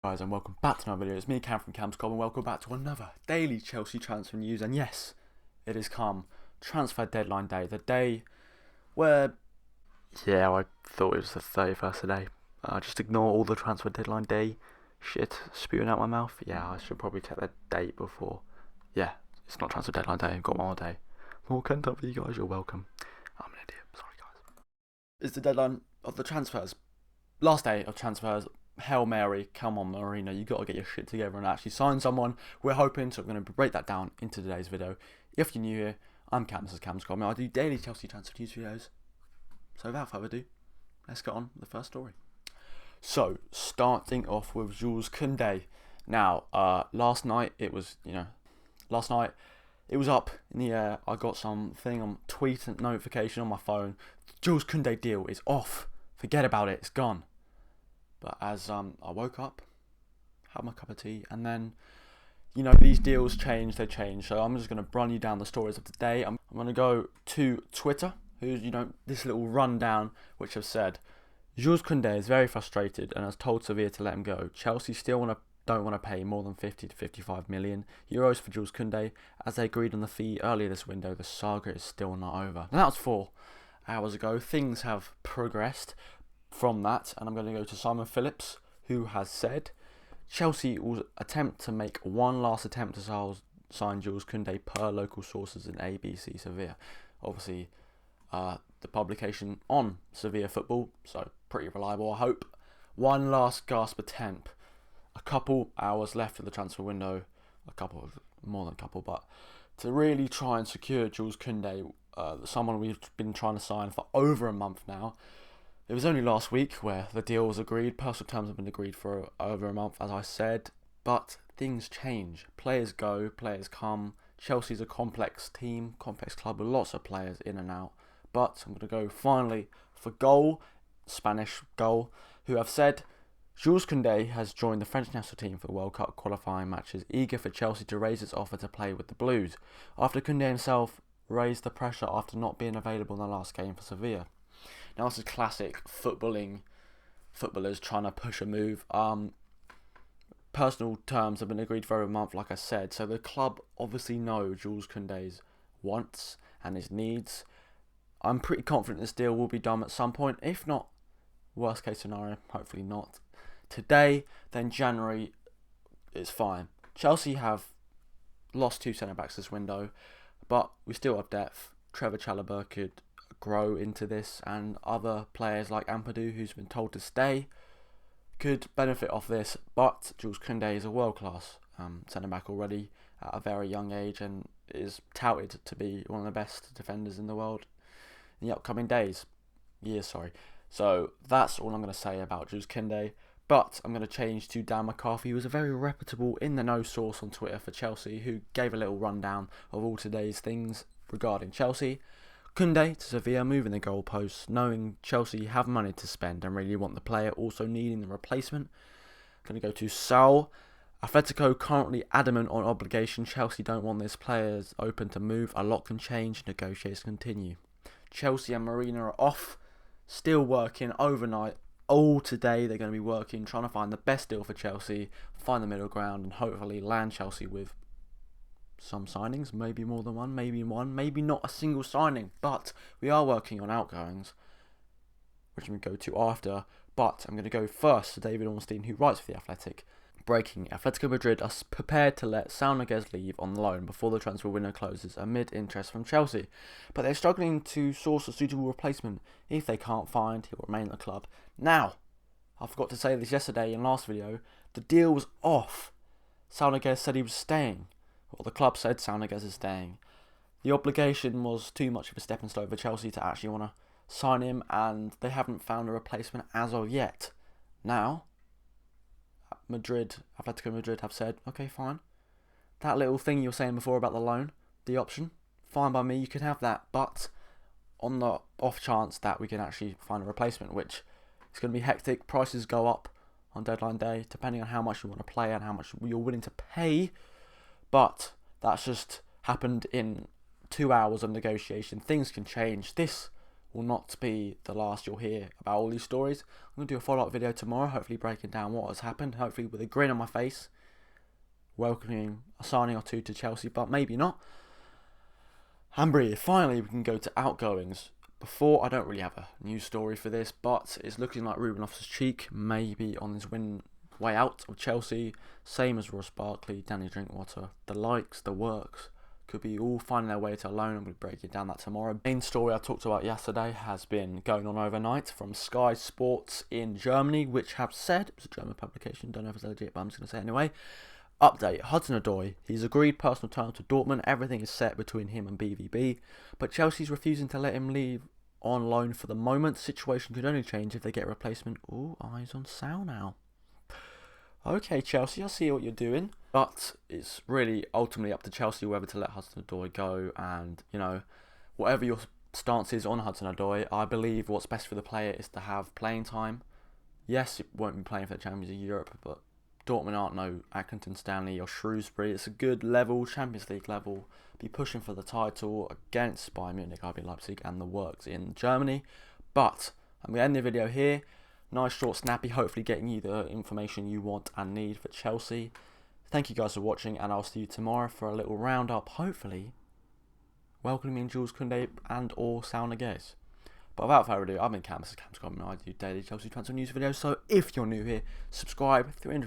Guys, and welcome back to another video. It's me, Cam from Camscob, and welcome back to another daily Chelsea transfer news. And yes, it has come transfer deadline day, the day where I thought it was the 31st today. Just ignore all the transfer deadline day shit spewing out my mouth. Yeah, I should probably check the date before. Yeah, it's not transfer deadline day. I've got one more day. More content for you guys. You're welcome. I'm an idiot. Sorry, guys. It's the deadline of the transfers. Last day of transfers. Hail Mary, come on Marina, you got to get your shit together and actually sign someone. We're hoping, so I'm going to break that down into today's video. If you're new here, I'm Cam, this is Camscob, I do daily Chelsea transfer news videos. So without further ado, let's get on with the first story. So, starting off with Jules Kounde. Now, last night it was up in the air. I got something on tweet and notification on my phone. The Jules Kounde deal is off. Forget about it, it's gone. But as I woke up, had my cup of tea, and then, these deals change, they change. So I'm just going to run you down the stories of the day. I'm going to go to Twitter, who's, this little rundown, which have said, Jules Kounde is very frustrated and has told Sevilla to let him go. Chelsea still don't want to pay more than 50 to 55 million euros for Jules Kounde. As they agreed on the fee earlier this window, the saga is still not over. Now that was 4 hours ago. Things have progressed from that, and I'm going to go to Simon Phillips, who has said Chelsea will attempt to make one last attempt to sign Jules Kounde per local sources in ABC Sevilla. Obviously, the publication on Sevilla football, so pretty reliable, I hope. One last gasp attempt. A couple hours left of the transfer window, more than a couple, but to really try and secure Jules Kounde, someone we've been trying to sign for over a month now. It was only last week where the deal was agreed. Personal terms have been agreed for over a month, as I said. But things change. Players go, players come. Chelsea's a complex team, complex club with lots of players in and out. But I'm going to go finally for Goal, Spanish Goal, who have said Jules Kounde has joined the French national team for the World Cup qualifying matches, eager for Chelsea to raise its offer to play with the Blues, after Kounde himself raised the pressure after not being available in the last game for Sevilla. Now this is classic footballers trying to push a move. Personal terms have been agreed for over a month, like I said, so the club obviously know Jules Kounde's wants and his needs. I'm pretty confident this deal will be done at some point. If not, worst case scenario, hopefully not today, then January is fine. Chelsea have lost 2 centre-backs this window, but we still have depth. Trevor Chalobah could grow into this, and other players like Ampadu, who's been told to stay, could benefit off this. But Jules Kounde is a world-class centre-back already at a very young age and is touted to be one of the best defenders in the world in the upcoming years. So that's all I'm going to say about Jules Kounde. But I'm going to change to Dan McCarthy, who was a very reputable in-the-know source on Twitter for Chelsea, who gave a little rundown of all today's things regarding Chelsea. Kounde to Sevilla, moving the goalposts, knowing Chelsea have money to spend and really want the player, also needing the replacement. Going to go to Saul. Atletico currently adamant on obligation. Chelsea don't want this player open to move. A lot can change. Negotiations continue. Chelsea and Marina are off, still working overnight. All today they're going to be working, trying to find the best deal for Chelsea, find the middle ground, and hopefully land Chelsea with some signings, maybe more than one, maybe not a single signing, but we are working on outgoings, which I'm going to go to after. But I'm going to go first to David Ornstein, who writes for The Athletic. Breaking: Atletico Madrid are prepared to let Saul Niguez leave on loan before the transfer window closes amid interest from Chelsea, but they're struggling to source a suitable replacement. If they can't find, he'll remain at the club. Now, I forgot to say this yesterday in last video, the deal was off. Saul Niguez said he was staying. Well, the club said Saul Niguez is staying. The obligation was too much of a stepping stone for Chelsea to actually want to sign him, and they haven't found a replacement as of yet. Now, Atletico Madrid have said, okay, fine. That little thing you were saying before about the loan, the option, fine by me, you can have that, but on the off chance that we can actually find a replacement, which is going to be hectic, prices go up on deadline day, depending on how much you want to play and how much you're willing to pay. But that's just happened in 2 hours of negotiation. Things can change. This will not be the last you'll hear about all these stories. I'm going to do a follow-up video tomorrow, hopefully breaking down what has happened, hopefully with a grin on my face, welcoming a signing or two to Chelsea, but maybe not. And finally we can go to outgoings. Before, I don't really have a news story for this, but it's looking like Ruben Loftus-Cheek may be on his way out of Chelsea, same as Ross Barkley, Danny Drinkwater, the likes, the works, could be all finding their way to a loan, and we'll break it down that tomorrow. The main story I talked about yesterday has been going on overnight from Sky Sports in Germany, which have said, it's a German publication, don't know if it's legit, but I'm just going to say it anyway. Update, Hudson-odoi, he's agreed personal terms to Dortmund, everything is set between him and BVB, but Chelsea's refusing to let him leave on loan for the moment. Situation could only change if they get a replacement. Ooh, eyes on Saul now. Okay, Chelsea, I see what you're doing, but it's really ultimately up to Chelsea whether to let Hudson-odoi go, and, you know, whatever your stance is on Hudson-odoi, I believe what's best for the player is to have playing time. Yes, it won't be playing for the Champions League Europe, but Dortmund aren't no Accrington Stanley or Shrewsbury. It's a good level, Champions League level. Be pushing for the title against Bayern Munich, RB Leipzig, and the works in Germany. But I'm going to end the video here. Nice, short, snappy, hopefully getting you the information you want and need for Chelsea. Thank you guys for watching, and I'll see you tomorrow for a little roundup, hopefully welcoming Jules, Kounde and or Saul Niguez. But without further ado, I've been Cam, this is Cam's Comment, I do daily Chelsea transfer news videos, so if you're new here, subscribe, 350